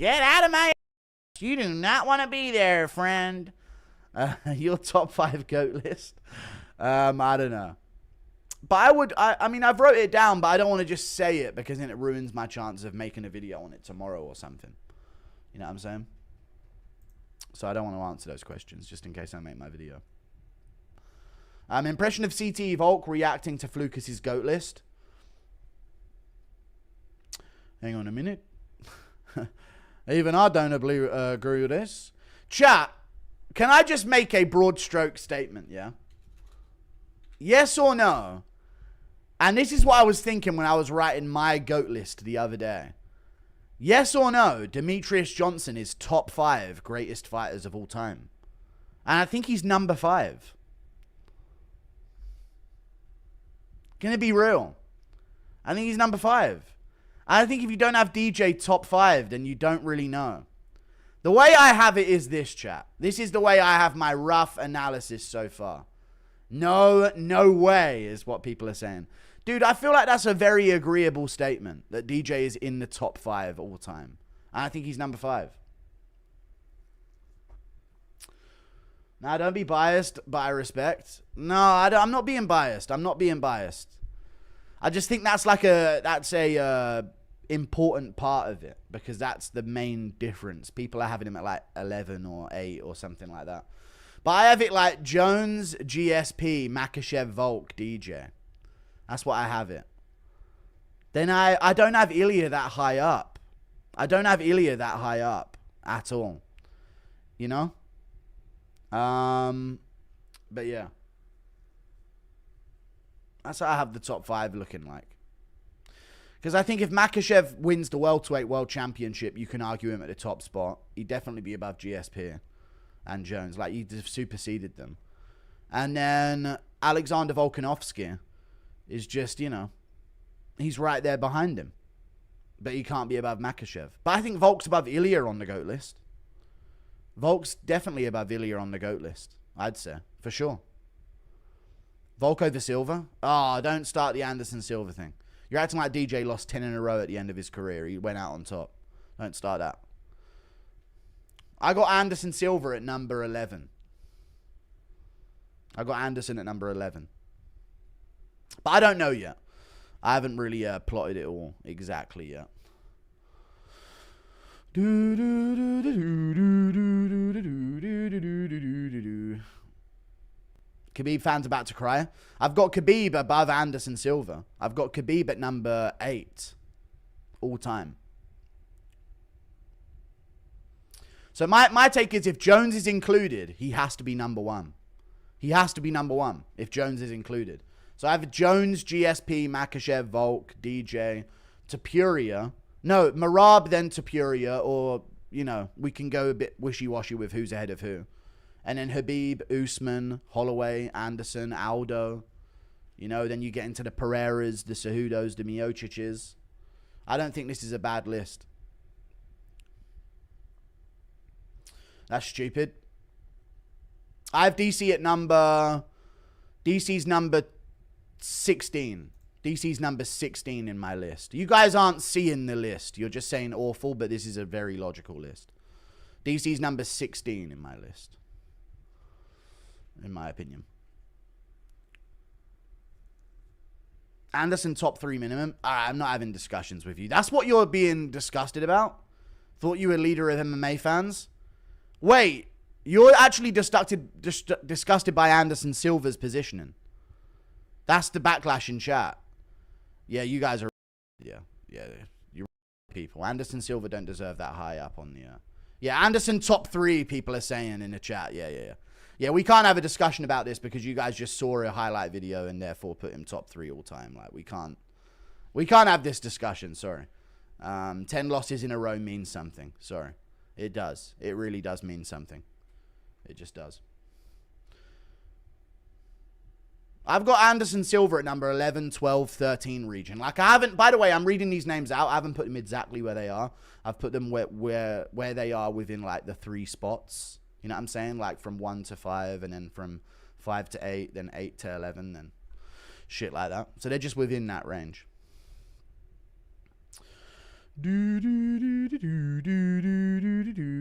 Get out of my ass. You do not want to be there, friend. Your top 5 GOAT list. I don't know. But I mean, I've wrote it down, but I don't want to just say it because then it ruins my chance of making a video on it tomorrow or something. You know what I'm saying? So I don't want to answer those questions just in case I make my video. Impression of CTE Volk reacting to Flucas's GOAT list. Hang on a minute. Even I don't agree with this. Chat, can I just make a broad stroke statement, yeah? Yes or no? And this is what I was thinking when I was writing my GOAT list the other day. Yes or no, Demetrious Johnson is top 5 greatest fighters of all time. And I think he's number 5. Gonna be real. I think he's number 5. I think if you don't have DJ top 5, then you don't really know. The way I have it is this, chat. This is the way I have my rough analysis so far. No way is what people are saying. Dude, I feel like that's a very agreeable statement that DJ is in the top 5 all time. And I think he's number 5. Now, don't be biased, but I respect. No, I'm not being biased. I'm not being biased. I just think that's like that's a important part of it because that's the main difference. People are having him at like 11 or 8 or something like that. But I have it like Jones, GSP, Makhachev, Volk, DJ. That's what I have it. Then I don't have Ilya that high up. I don't have Ilya that high up at all. You know? But yeah. That's how I have the top 5 looking like. Because I think if Makhachev wins the welterweight world championship, you can argue him at the top spot. He'd definitely be above GSP and Jones. Like, he'd have superseded them. And then Alexander Volkanovski is just, you know, he's right there behind him. But he can't be above Makhachev. But I think Volk's above Ilya on the GOAT list. Volk's definitely above Ilya on the GOAT list, I'd say, for sure. Volk over Silva? Oh, don't start the Anderson Silva thing. You're acting like DJ lost 10 in a row at the end of his career. He went out on top. Don't start that. I got Anderson Silva at number 11. I got Anderson at number 11. But I don't know yet. I haven't really plotted it all exactly yet. Khabib fans about to cry. I've got Khabib above Anderson Silva. I've got Khabib at number 8 all time. So my take is if Jones is included, he has to be number 1. He has to be number 1 if Jones is included. So I have Jones, GSP, Makhachev, Volk, DJ, Topuria. No, Merab, then Topuria, or, you know, we can go a bit wishy-washy with who's ahead of who. And then Khabib, Usman, Holloway, Anderson, Aldo. You know, then you get into the Pereiras, the Cejudos, the Miocic's. I don't think this is a bad list. That's stupid. I have DC at number... DC's number 16. DC's number 16 in my list. You guys aren't seeing the list. You're just saying awful, but this is a very logical list. DC's number 16 in my list. In my opinion. Anderson top 3 minimum. I'm not having discussions with you. That's what you're being disgusted about? Thought you were leader of MMA fans? Wait, you're actually disgusted by Anderson Silva's positioning. That's the backlash in chat. Yeah, you guys are... Yeah, you're people. Anderson Silva don't deserve that high up on the... Yeah, Anderson top 3, people are saying in the chat. Yeah. Yeah, we can't have a discussion about this because you guys just saw a highlight video and therefore put him top 3 all time. Like, we can't have this discussion, sorry. 10 losses in a row means something. Sorry. It does. It really does mean something. It just does. I've got Anderson Silva at number 11, 12, 13 region. Like, I haven't... By the way, I'm reading these names out. I haven't put them exactly where they are. I've put them where they are within, like, the 3 spots. You know what I'm saying? Like, from 1 to 5, and then from 5 to 8, then 8 to 11, then shit like that. So they're just within that range.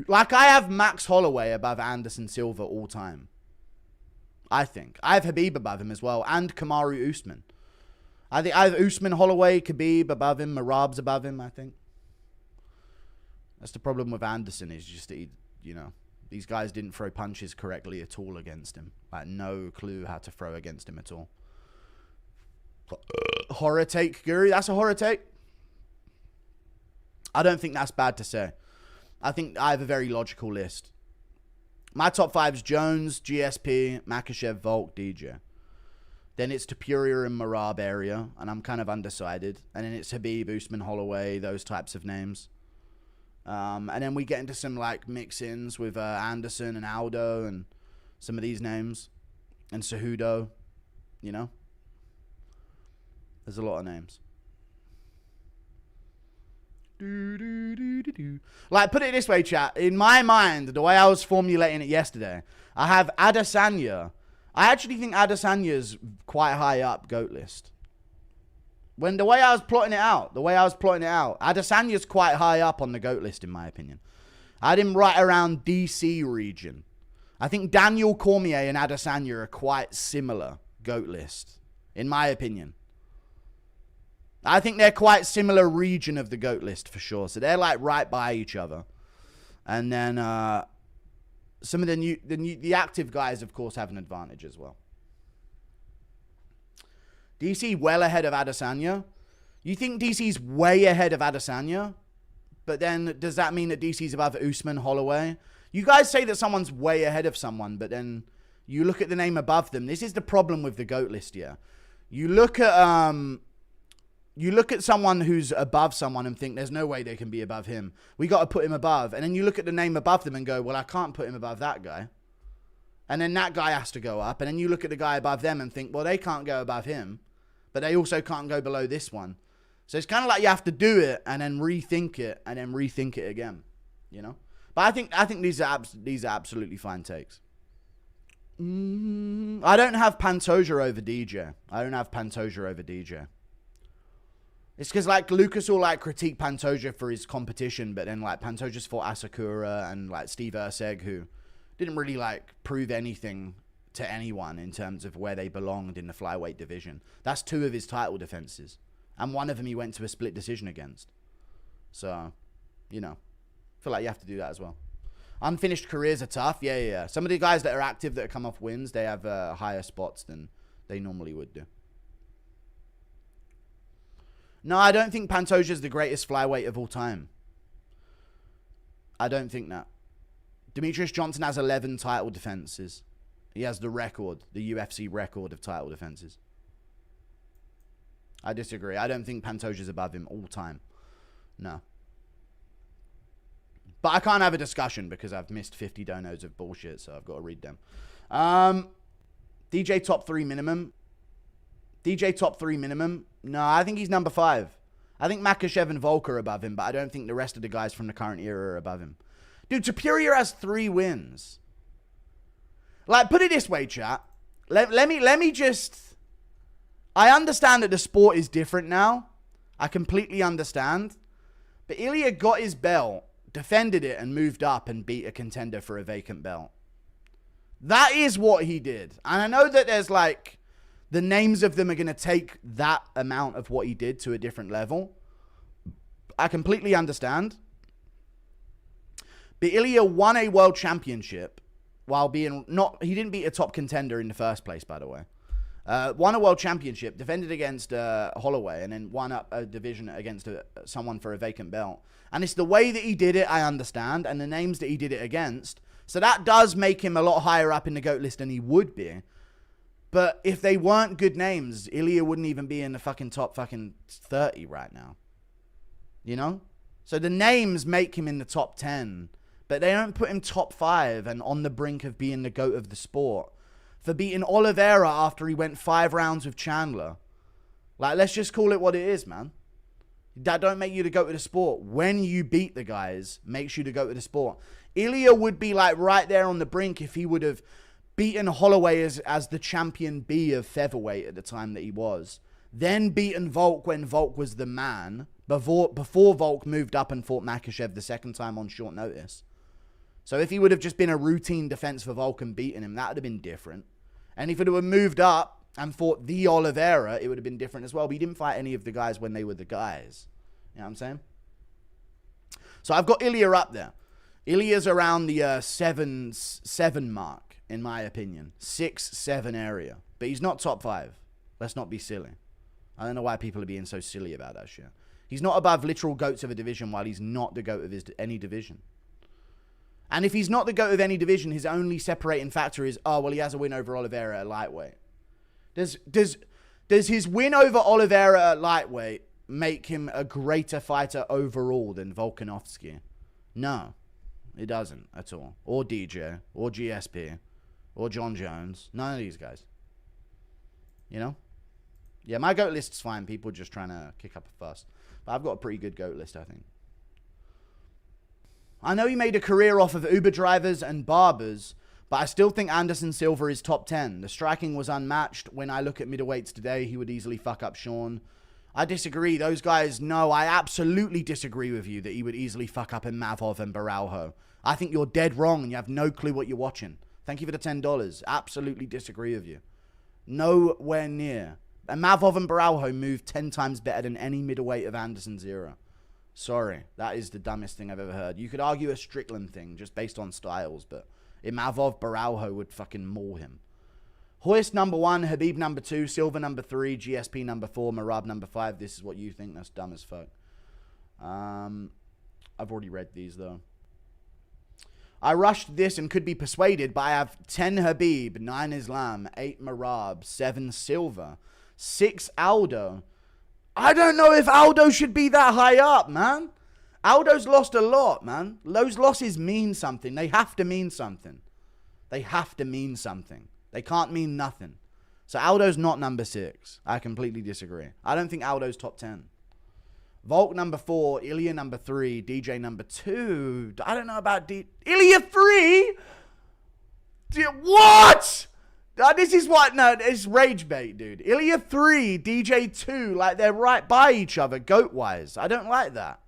Like, I have Max Holloway above Anderson Silva all time. I think. I have Khabib above him as well. And Kamaru Usman. I think I have Usman, Holloway, Khabib above him. Marab's above him, I think. That's the problem with Anderson, is just that he, you know, these guys didn't throw punches correctly at all against him. Like, no clue how to throw against him at all. Horror take, Guru. That's a horror take. I don't think that's bad to say. I think I have a very logical list. My top 5 is Jones, GSP, Makhachev, Volk, DJ. Then it's Topuria and Marab area, and I'm kind of undecided. And then it's Khabib, Usman, Holloway, those types of names. And then we get into some like mix-ins with Anderson and Aldo and some of these names. And Cejudo, you know. There's a lot of names. Like, put it this way, chat. In my mind, the way I was formulating it yesterday, I have Adesanya. I actually think Adesanya's quite high up GOAT list. When the way I was plotting it out, Adesanya's quite high up on the GOAT list, in my opinion. I had him right around DC region. I think Daniel Cormier and Adesanya are quite similar GOAT list, in my opinion. I think they're quite similar region of the GOAT list for sure. So they're like right by each other. And then some of the active guys, of course, have an advantage as well. DC well ahead of Adesanya. You think DC's way ahead of Adesanya? But then does that mean that DC's above Usman, Holloway? You guys say that someone's way ahead of someone, but then you look at the name above them. This is the problem with the GOAT list here. You look at someone who's above someone and think there's no way they can be above him. We got to put him above. And then you look at the name above them and go, well, I can't put him above that guy. And then that guy has to go up. And then you look at the guy above them and think, well, they can't go above him. But they also can't go below this one. So it's kind of like you have to do it and then rethink it and then rethink it again. You know? But I think these are absolutely fine takes. I don't have Pantoja over DJ. It's because, like, Lucas will, like, critique Pantoja for his competition, but then, like, Pantoja's fought Asakura and, like, Steve Erceg, who didn't really, like, prove anything to anyone in terms of where they belonged in the flyweight division. That's 2 of his title defenses. And one of them he went to a split decision against. So, you know, I feel like you have to do that as well. Unfinished careers are tough. Yeah. Some of the guys that are active that come off wins, they have higher spots than they normally would do. No, I don't think Pantoja's the greatest flyweight of all time. I don't think that. Demetrious Johnson has 11 title defenses. He has the record, the UFC record of title defenses. I disagree. I don't think Pantoja's above him all time. No. But I can't have a discussion because I've missed 50 donos of bullshit, so I've got to read them. DJ top 3 minimum. No, I think he's number 5. I think Makhachev and Volk are above him, but I don't think the rest of the guys from the current era are above him. Dude, Topuria has 3 wins. Like, put it this way, chat. Let me just... I understand that the sport is different now. I completely understand. But Ilya got his belt, defended it, and moved up and beat a contender for a vacant belt. That is what he did. And I know that there's, like... The names of them are going to take that amount of what he did to a different level. I completely understand. But Ilya won a world championship while being not... He didn't beat a top contender in the first place, by the way. Won a world championship, defended against Holloway, and then won up a division against someone for a vacant belt. And it's the way that he did it, I understand, and the names that he did it against. So that does make him a lot higher up in the GOAT list than he would be. But if they weren't good names, Ilya wouldn't even be in the fucking top fucking 30 right now. You know? So the names make him in the top 10. But they don't put him top 5 and on the brink of being the GOAT of the sport. For beating Oliveira after he went 5 rounds with Chandler. Like, let's just call it what it is, man. That don't make you the GOAT of the sport. When you beat the guys, makes you the GOAT of the sport. Ilya would be like right there on the brink if he would have beaten Holloway as the champion B of featherweight at the time that he was. Then beaten Volk when Volk was the man. Before Volk moved up and fought Makhachev the second time on short notice. So if he would have just been a routine defense for Volk and beaten him, that would have been different. And if it would have moved up and fought the Oliveira, it would have been different as well. But he didn't fight any of the guys when they were the guys. You know what I'm saying? So I've got Ilya up there. Ilya's around the 7 mark, in my opinion. 6-7 area. But he's not top 5. Let's not be silly. I don't know why people are being so silly about that shit. He's not above literal GOATs of a division while he's not the GOAT of any division. And if he's not the GOAT of any division, his only separating factor is, oh, well, he has a win over Oliveira at lightweight. Does his win over Oliveira at lightweight make him a greater fighter overall than Volkanovski? No, it doesn't at all. Or DJ, or GSP, or John Jones. None of these guys. You know? Yeah, my GOAT list's fine. People just trying to kick up a fuss. But I've got a pretty good GOAT list, I think. I know he made a career off of Uber drivers and barbers, but I still think Anderson Silva is top 10. The striking was unmatched. When I look at middleweights today, he would easily fuck up Sean. I disagree. Those guys, no, I absolutely disagree with you that he would easily fuck up in Mavov and Baralho. I think you're dead wrong and you have no clue what you're watching. Thank you for the $10. Absolutely disagree with you. Nowhere near. And Mavov and Baralho moved 10 times better than any middleweight of Anderson's era. Sorry, that is the dumbest thing I've ever heard. You could argue a Strickland thing just based on styles, but in Mavov, Baralho would fucking maul him. Hoist number 1, Habib number 2, Silva number 3, GSP number 4, Merab number 5. This is what you think. That's dumb as fuck. I've already read these, though. I rushed this and could be persuaded, but I have 10 Habib, 9 Islam, 8 Merab, 7 Silva, 6 Aldo. I don't know if Aldo should be that high up, man. Aldo's lost a lot, man. Those losses mean something. They have to mean something. They have to mean something. They can't mean nothing. So Aldo's not number 6. I completely disagree. I don't think Aldo's top 10. Volk number 4, Ilya number 3, DJ number 2. I don't know about Ilya 3? What? This is what, no, it's rage bait, dude. Ilya 3, DJ 2, like they're right by each other, GOAT-wise. I don't like that.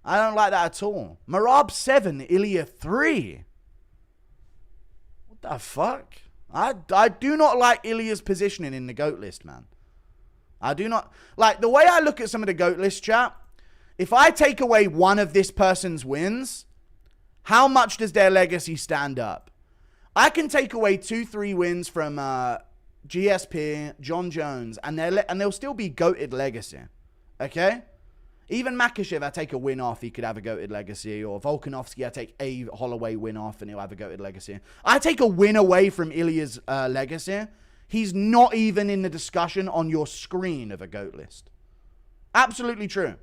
I don't like that at all. Merab 7, Ilya 3. What the fuck? I do not like Ilya's positioning in the GOAT list, man. I do not. Like, the way I look at some of the GOAT list, chat, if I take away one of this person's wins, how much does their legacy stand up? I can take away 2-3 wins from GSP, John Jones, and they'll still be GOATed legacy. Okay? Even Makhachev, I take a win off, he could have a GOATed legacy. Or Volkanovski, I take a Holloway win off and he'll have a GOATed legacy. I take a win away from Ilya's legacy. He's not even in the discussion on your screen of a GOAT list. Absolutely true.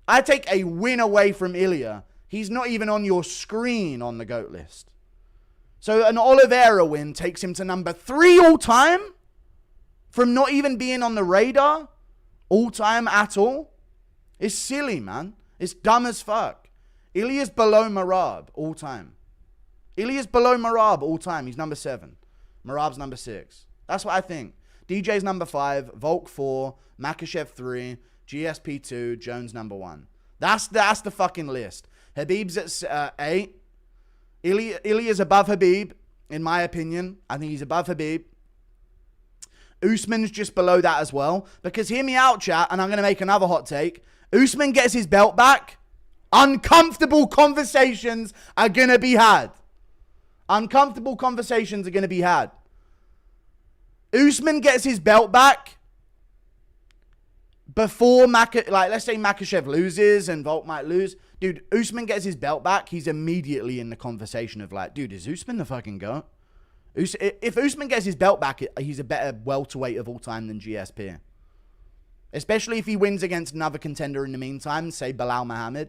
I take a win away from Ilya. He's not even on your screen on the GOAT list. So an Oliveira win takes him to number 3 all time from not even being on the radar all time at all. It's silly, man. It's dumb as fuck. Ilya's below Merab all time. Ilya's below Merab all time. He's number 7. Merab's number 6. That's what I think. DJ's number 5. Volk 4. Makhachev 3. GSP 2. Jones number 1. That's the fucking list. Habib's at 8. Ilya's above Habib, in my opinion. I think he's above Habib. Usman's just below that as well. Because hear me out, chat, and I'm going to make another hot take. Usman gets his belt back. Uncomfortable conversations are going to be had. Uncomfortable conversations are going to be had. Usman gets his belt back before let's say Makhachev loses and Volk might lose. Dude, Usman gets his belt back, he's immediately in the conversation of like, dude, is Usman the fucking GOAT? If Usman gets his belt back, he's a better welterweight of all time than GSP. Especially if he wins against another contender in the meantime, say Bilal Muhammad.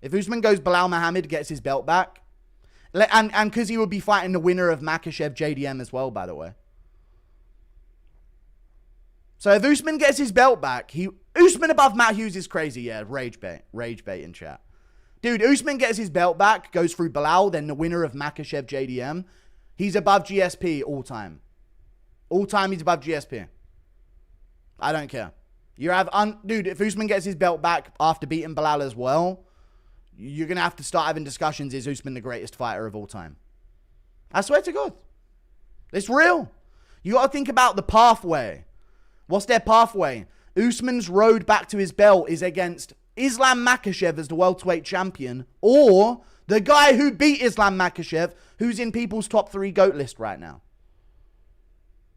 If Usman goes Bilal Muhammad, gets his belt back, and because he would be fighting the winner of Makhachev JDM as well, by the way. So if Usman gets his belt back, Usman above Matt Hughes is crazy, yeah. Rage bait in chat. Dude, Usman gets his belt back, goes through Bilal, then the winner of Makhachev JDM. He's above GSP all time. All time he's above GSP. I don't care. Dude, if Usman gets his belt back after beating Bilal as well, You're going to have to start having discussions. Is Usman the greatest fighter of all time? I swear to God. It's real. You got to think about the pathway. What's their pathway? Usman's road back to his belt is against Islam Makhachev as the welterweight champion, or the guy who beat Islam Makhachev, who's in people's top 3 GOAT list right now.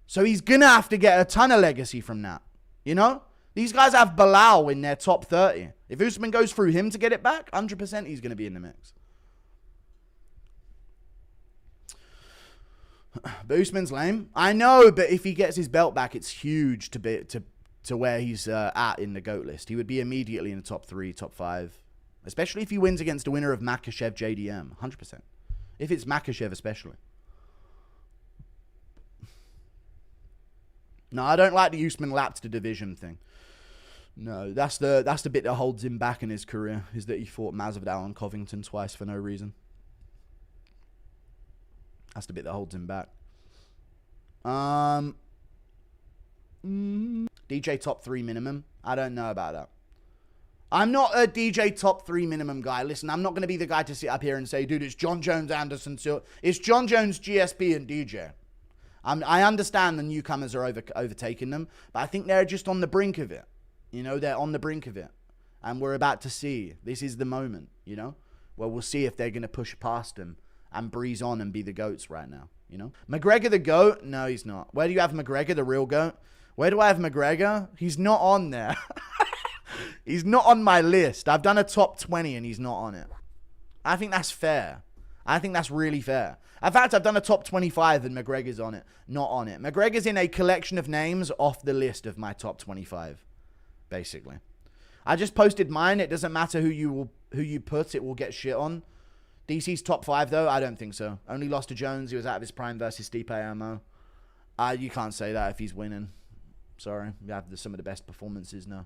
So he's going to have to get a ton of legacy from that. You know? These guys have Bilal in their top 30. If Usman goes through him to get it back, 100% he's going to be in the mix. But Usman's lame. I know, but if he gets his belt back, it's huge to where he's at in the GOAT list. He would be immediately in the top 3, top 5. Especially if he wins against the winner of Makhachev JDM. 100%. If it's Makhachev especially. No, I don't like the Usman lapsed the division thing. No, that's the bit that holds him back in his career, is that he fought Masvidal and Covington twice for no reason. That's the bit that holds him back. DJ top 3 minimum. I don't know about that. I'm not a DJ top 3 minimum guy. Listen, I'm not going to be the guy to sit up here and say, dude, it's John Jones, Anderson, Silva. It's John Jones, GSP, and DJ. I understand the newcomers are overtaking them, but I think they're just on the brink of it. You know, they're on the brink of it. And we're about to see. This is the moment, you know? Well, we'll see if they're going to push past them and breeze on and be the GOATs right now, you know? McGregor the GOAT? No, he's not. Where do you have McGregor, the real GOAT? Where do I have McGregor? He's not on there. He's not on my list. I've done a top 20 and he's not on it. I think that's fair. I think that's really fair. In fact, I've done a top 25 and McGregor's on it, not on it. McGregor's in a collection of names off the list of my top 25, basically. I just posted mine. It doesn't matter who you put, it will get shit on. DC's top 5, though? I don't think so. Only lost to Jones. He was out of his prime versus Stipe Aomo. You can't say that if he's winning. Sorry. You have some of the best performances now.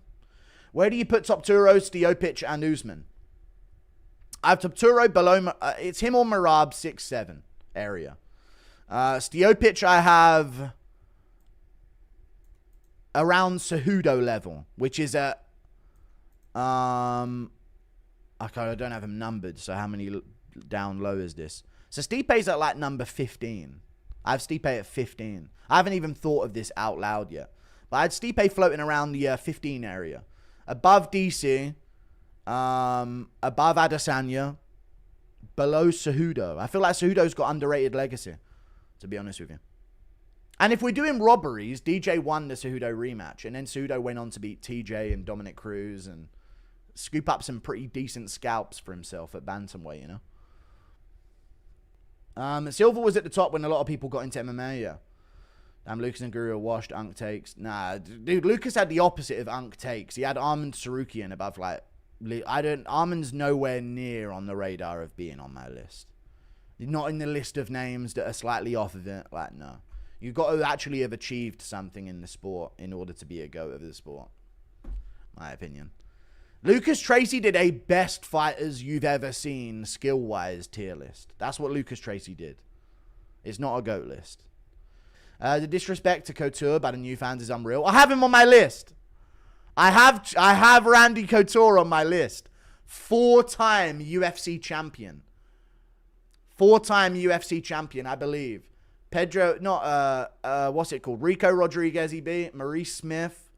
Where do you put top Turo, Stiopich, and Usman? I have top Turo below... it's him or Merab, 6-7 area. Stiopich I have around Cejudo level, which is at... Okay, I don't have him numbered, so how many down low is this? So Stipe's at like number 15. I have Stipe at 15. I haven't even thought of this out loud yet. But I had Stipe floating around the 15 area. Above DC, above Adesanya, below Cejudo. I feel like Cejudo's got underrated legacy, to be honest with you. And if we're doing robberies, DJ won the Cejudo rematch, and then Cejudo went on to beat TJ and Dominic Cruz and scoop up some pretty decent scalps for himself at bantamweight, you know. Silva was at the top when a lot of people got into MMA, yeah. Damn, Lucas and Guru are washed. Unk takes. Nah, dude, Lucas had the opposite of Unk takes. He had Armand Sarukian above, like, Armand's nowhere near on the radar of being on my list. Not in the list of names that are slightly off of it. Like, no. You've got to actually have achieved something in the sport in order to be a GOAT of the sport. My opinion. Lucas TRACY did a best fighters you've ever seen skill-wise tier list. That's what Lucas TRACY did. It's not a GOAT list. The disrespect to Couture by the new fans is unreal. I have him on my list. I have Randy Couture on my list. 4-time UFC champion. 4-time UFC champion, I believe. Pedro, not, what's it called? Rico Rodriguez, he beat. Maurice Smith.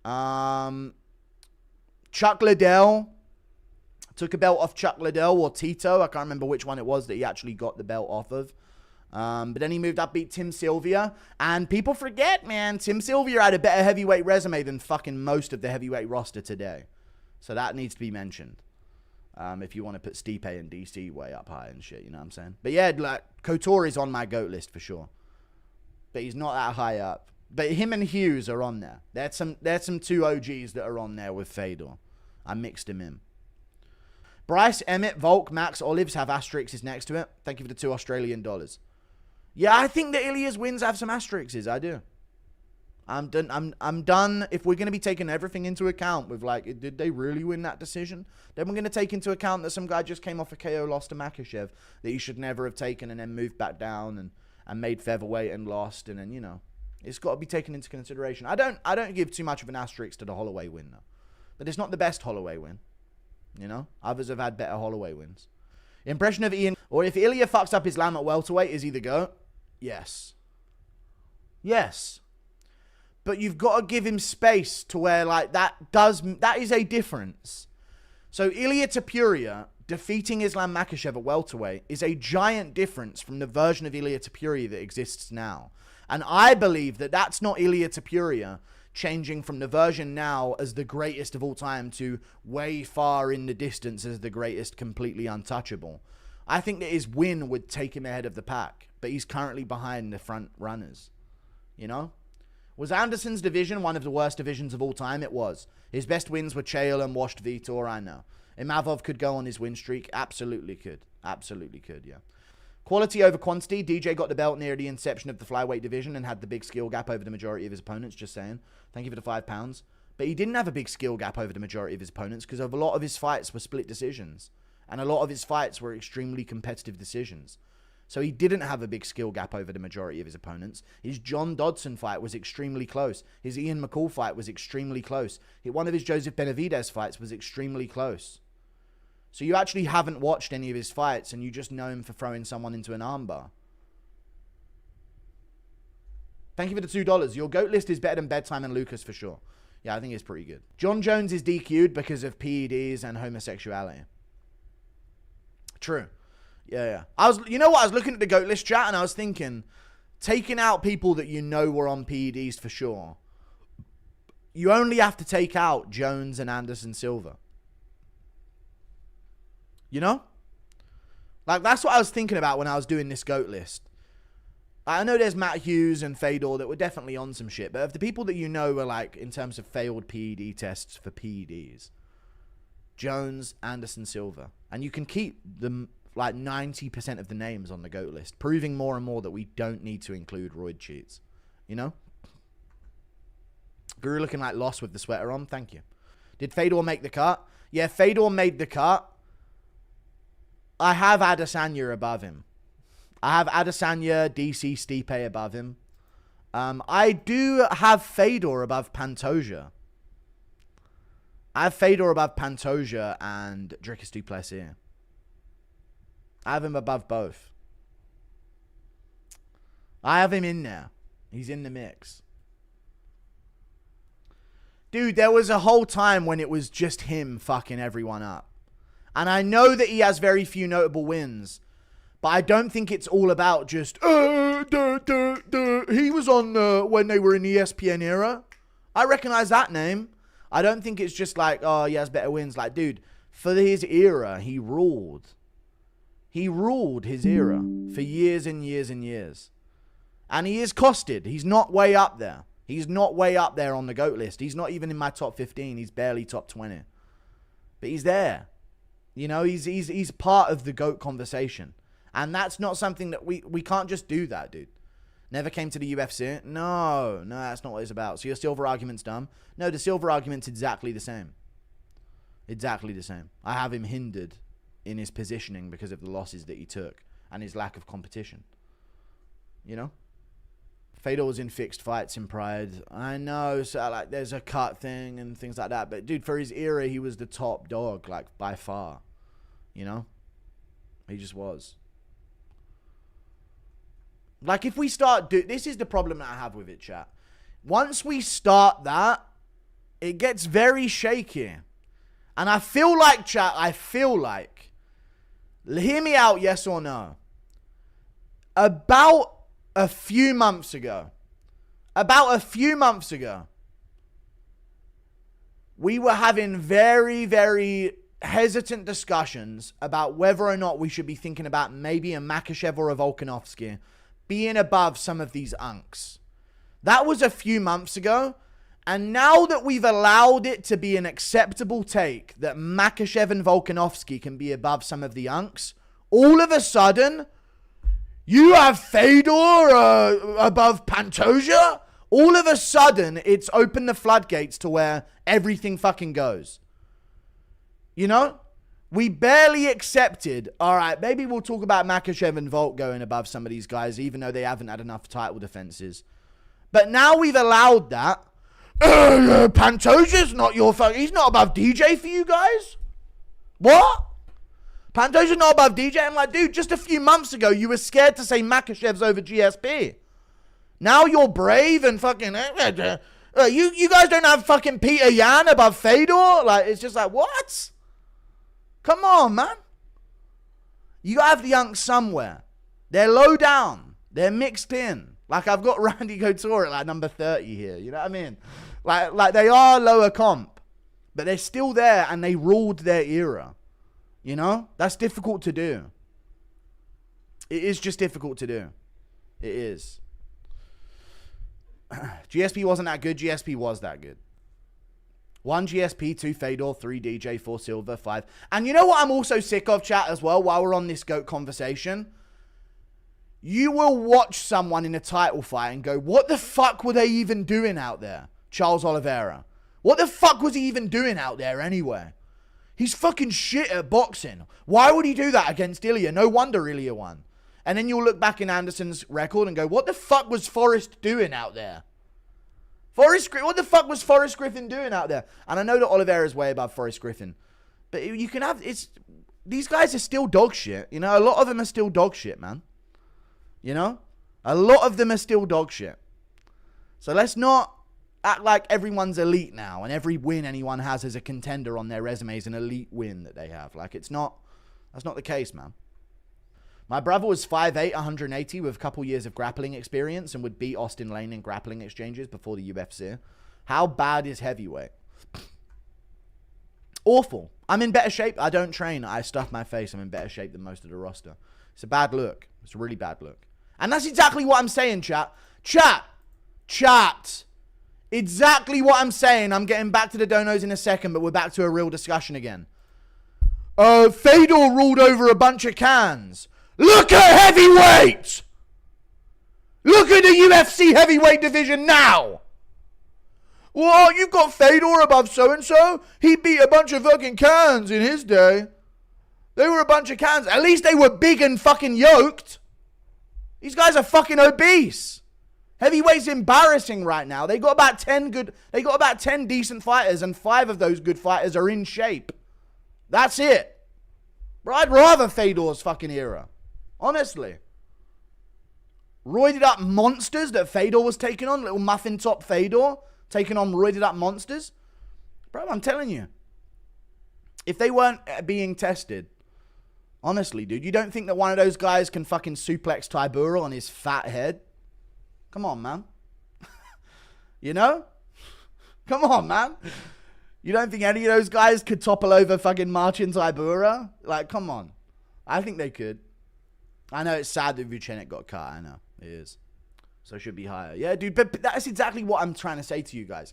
Chuck Liddell. Took a belt off Chuck Liddell or Tito. I can't remember which one it was that he actually got the belt off of. But then he moved up, beat Tim Sylvia. And people forget, man, Tim Sylvia had a better heavyweight resume than fucking most of the heavyweight roster today. So that needs to be mentioned. If you want to put Stipe and DC way up high and shit, you know what I'm saying? But yeah, like, Couture is on my GOAT list for sure. But he's not that high up. But him and Hughes are on there. There's some two OGs that are on there with Fedor. I mixed him in. Bryce, Emmett, Volk, Max, Olives have asterisks next to it. Thank you for the $2 Australian. Yeah, I think the Ilias wins have some asterisks. I do. I'm done. I'm done. If we're going to be taking everything into account with, like, did they really win that decision? Then we're going to take into account that some guy just came off a KO loss to Makhachev that he should never have taken and then moved back down and made featherweight and lost. And then, you know, it's got to be taken into consideration. I don't give too much of an asterisk to the Holloway win, though. But it's not the best Holloway win. You know? Others have had better Holloway wins. Impression of Ian. Or if Ilya fucks up Islam at welterweight, is he the GOAT? Yes. Yes. But you've got to give him space to where, like, that is a difference. So Ilya Topuria defeating Islam Makhachev at welterweight is a giant difference from the version of Ilya Topuria that exists now. And I believe that that's not Ilya Topuria changing from the version now as the greatest of all time to way far in the distance as the greatest, completely untouchable. I think that his win would take him ahead of the pack, but he's currently behind the front runners. You know? Was Anderson's division one of the worst divisions of all time? It was. His best wins were Chael and washed Vitor, I know. Imavov could go on his win streak. Absolutely could. Absolutely could, yeah. Quality over quantity. DJ got the belt near the inception of the flyweight division and had the big skill gap over the majority of his opponents, just saying. Thank you for the £5. But he didn't have a big skill gap over the majority of his opponents because a lot of his fights were split decisions. And a lot of his fights were extremely competitive decisions. So he didn't have a big skill gap over the majority of his opponents. His John Dodson fight was extremely close. His Ian McCall fight was extremely close. One of his Joseph Benavidez fights was extremely close. So you actually haven't watched any of his fights and you just know him for throwing someone into an armbar. Thank you for the $2. Your GOAT list is better than Bedtime and Lucas for sure. Yeah, I think it's pretty good. John Jones is DQ'd because of PEDs and homosexuality. True. Yeah. You know what? I was looking at the GOAT list chat and I was thinking, taking out people that you know were on PEDs for sure, you only have to take out Jones and Anderson Silva. You know? Like, that's what I was thinking about when I was doing this GOAT list. I know there's Matt Hughes and Fedor that were definitely on some shit, but of the people that you know were, like, in terms of failed PED tests for PEDs, Jones, Anderson, Silva. And you can keep them, like, 90% of the names on the GOAT list, proving more and more that we don't need to include roid cheats. You know? Guru looking like lost with the sweater on. Thank you. Did Fedor make the cut? Yeah, Fedor made the cut. I have Adesanya above him. I have Adesanya, DC, Stipe above him. I do have Fedor above Pantoja. I have Fedor above Pantoja and Dricus du Plessis. I have him above both. I have him in there. He's in the mix. Dude, there was a whole time when it was just him fucking everyone up. And I know that he has very few notable wins. But I don't think it's all about just, he was on when they were in the ESPN era. I recognize that name. I don't think it's just like, oh, he has better wins. Like, dude, for his era, he ruled. He ruled his era for years and years and years. And he is costed. He's not way up there. He's not way up there on the GOAT list. He's not even in my top 15. He's barely top 20. But he's there. You know, he's part of the GOAT conversation. And that's not something that we can't just do that, dude. Never came to the UFC? No, that's not what it's about. So your Silva argument's dumb? No, the Silva argument's exactly the same. Exactly the same. I have him hindered in his positioning because of the losses that he took and his lack of competition. You know? Fedor was in fixed fights in Pride. I know, so like there's a cut thing and things like that. But dude, for his era, he was the top dog, like by far. You know? He just was. Like if we start this is the problem that I have with it, chat. Once we start that, it gets very shaky. And I feel like, chat, hear me out, yes or no. About a few months ago, we were having very, very hesitant discussions about whether or not we should be thinking about maybe a Makhachev or a Volkanovski being above some of these unks. That was a few months ago. And now that we've allowed it to be an acceptable take that Makhachev and Volkanovski can be above some of the unks, all of a sudden, you have Fedor above Pantoja? All of a sudden, it's opened the floodgates to where everything fucking goes. You know? We barely accepted, all right, maybe we'll talk about Makhachev and Volk going above some of these guys, even though they haven't had enough title defenses. But now we've allowed that. Pantoja's not your fuck. He's not above DJ for you guys. What? Pantoja's not above DJ? I'm like, dude, just a few months ago, you were scared to say Makhachev's over GSP. Now you're brave and fucking... you guys don't have fucking Peter Yan above Fedor? Like, it's just like, what? Come on, man. You gotta have the Younks somewhere. They're low down. They're mixed in. Like, I've got Randy Couture at like number 30 here. You know what I mean? Like they are lower comp. But they're still there and they ruled their era. You know? That's difficult to do. It is just difficult to do. It is. GSP wasn't that good. GSP was that good. 1 GSP, 2 Fedor, 3 DJ, 4 Silva, 5. And you know what I'm also sick of, chat, as well, while we're on this GOAT conversation? You will watch someone in a title fight and go, what the fuck were they even doing out there? Charles Oliveira. What the fuck was he even doing out there anyway? He's fucking shit at boxing. Why would he do that against Ilya? No wonder Ilya won. And then you'll look back in Anderson's record and go, what the fuck was Forrest doing out there? What the fuck was Forrest Griffin doing out there? And I know that Oliveira is way above Forrest Griffin. But you can have... These guys are still dog shit. You know, a lot of them are still dog shit, man. You know? A lot of them are still dog shit. So let's not act like everyone's elite now. And every win anyone has as a contender on their resume is an elite win that they have. Like, it's not... That's not the case, man. My brother was 5'8", 180 with a couple years of grappling experience and would beat Austin Lane in grappling exchanges before the UFC. How bad is heavyweight? Awful. I'm in better shape. I don't train. I stuff my face. I'm in better shape than most of the roster. It's a bad look. It's a really bad look. And that's exactly what I'm saying, chat. Chat. Exactly what I'm saying. I'm getting back to the donos in a second, but we're back to a real discussion again. Fedor ruled over a bunch of cans. Look at heavyweight! Look at the UFC heavyweight division now! What? You've got Fedor above so-and-so? He beat a bunch of fucking cans in his day. They were a bunch of cans. At least they were big and fucking yoked. These guys are fucking obese. Heavyweight's embarrassing right now. They got about 10 decent fighters, and 5 of those good fighters are in shape. That's it. But I'd rather Fedor's fucking era. Honestly. Roided up monsters that Fedor was taking on. Little muffin top Fedor taking on roided up monsters. Bro, I'm telling you. If they weren't being tested. Honestly, dude. You don't think that one of those guys can fucking suplex Tybura on his fat head? Come on, man. You know? Come on, man. You don't think any of those guys could topple over fucking Marcin Tybura? Like, come on. I think they could. I know it's sad that Vucenic got cut. I know. It is. So it should be higher. Yeah, dude. But that's exactly what I'm trying to say to you guys.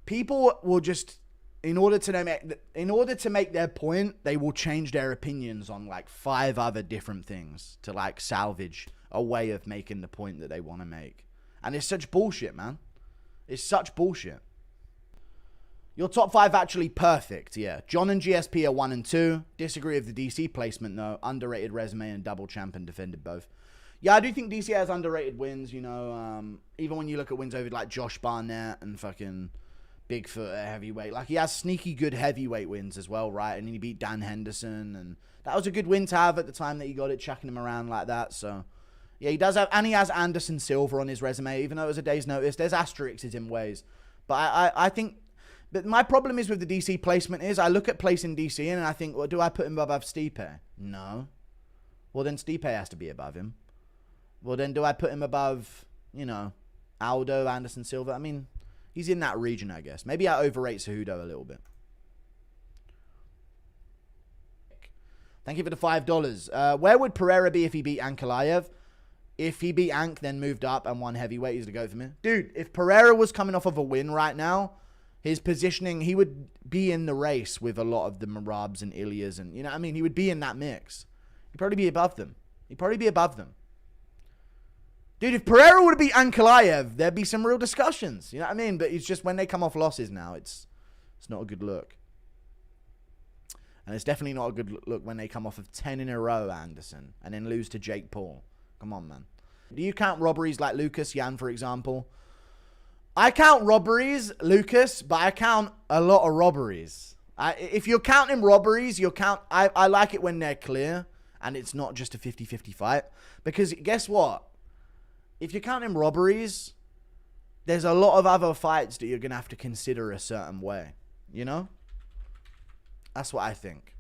People will just... In order to make their point, they will change their opinions on like 5 other different things to like salvage a way of making the point that they want to make. And it's such bullshit, man. It's such bullshit. Your top 5 actually perfect, yeah. John and GSP are 1 and 2. Disagree with the DC placement, though. Underrated resume and double champ and defended both. Yeah, I do think DC has underrated wins, you know. Even when you look at wins over like Josh Barnett and fucking Bigfoot at heavyweight. Like, he has sneaky good heavyweight wins as well, right? And he beat Dan Henderson. And that was a good win to have at the time that he got it, chucking him around like that. So, yeah, he does have... And he has Anderson Silva on his resume, even though it was a day's notice. There's asterisks in ways. But I think... But my problem is with the DC placement is I look at placing DC and I think, well, do I put him above Stipe? No. Well, then Stipe has to be above him. Well, then do I put him above, you know, Aldo, Anderson Silva? I mean, he's in that region, I guess. Maybe I overrate Cejudo a little bit. Thank you for the $5. Where would Pereira be if he beat Ankalaev? If he beat Ank, then moved up and won heavyweight, he's the GOAT for me. Dude, if Pereira was coming off of a win right now... His positioning, he would be in the race with a lot of the Marabs and Ilias and, you know what I mean? He would be in that mix. He'd probably be above them. Dude, if Pereira would have beat Ankalaev, there'd be some real discussions. You know what I mean? But it's just when they come off losses now, it's not a good look. And it's definitely not a good look when they come off of 10 in a row, Anderson, and then lose to Jake Paul. Come on, man. Do you count robberies like Lucas Yan, for example? I count robberies, Lucas, but I count a lot of robberies. If you're counting robberies, I like it when they're clear and it's not just a 50-50 fight. Because guess what? If you're counting robberies, there's a lot of other fights that you're going to have to consider a certain way. You know? That's what I think.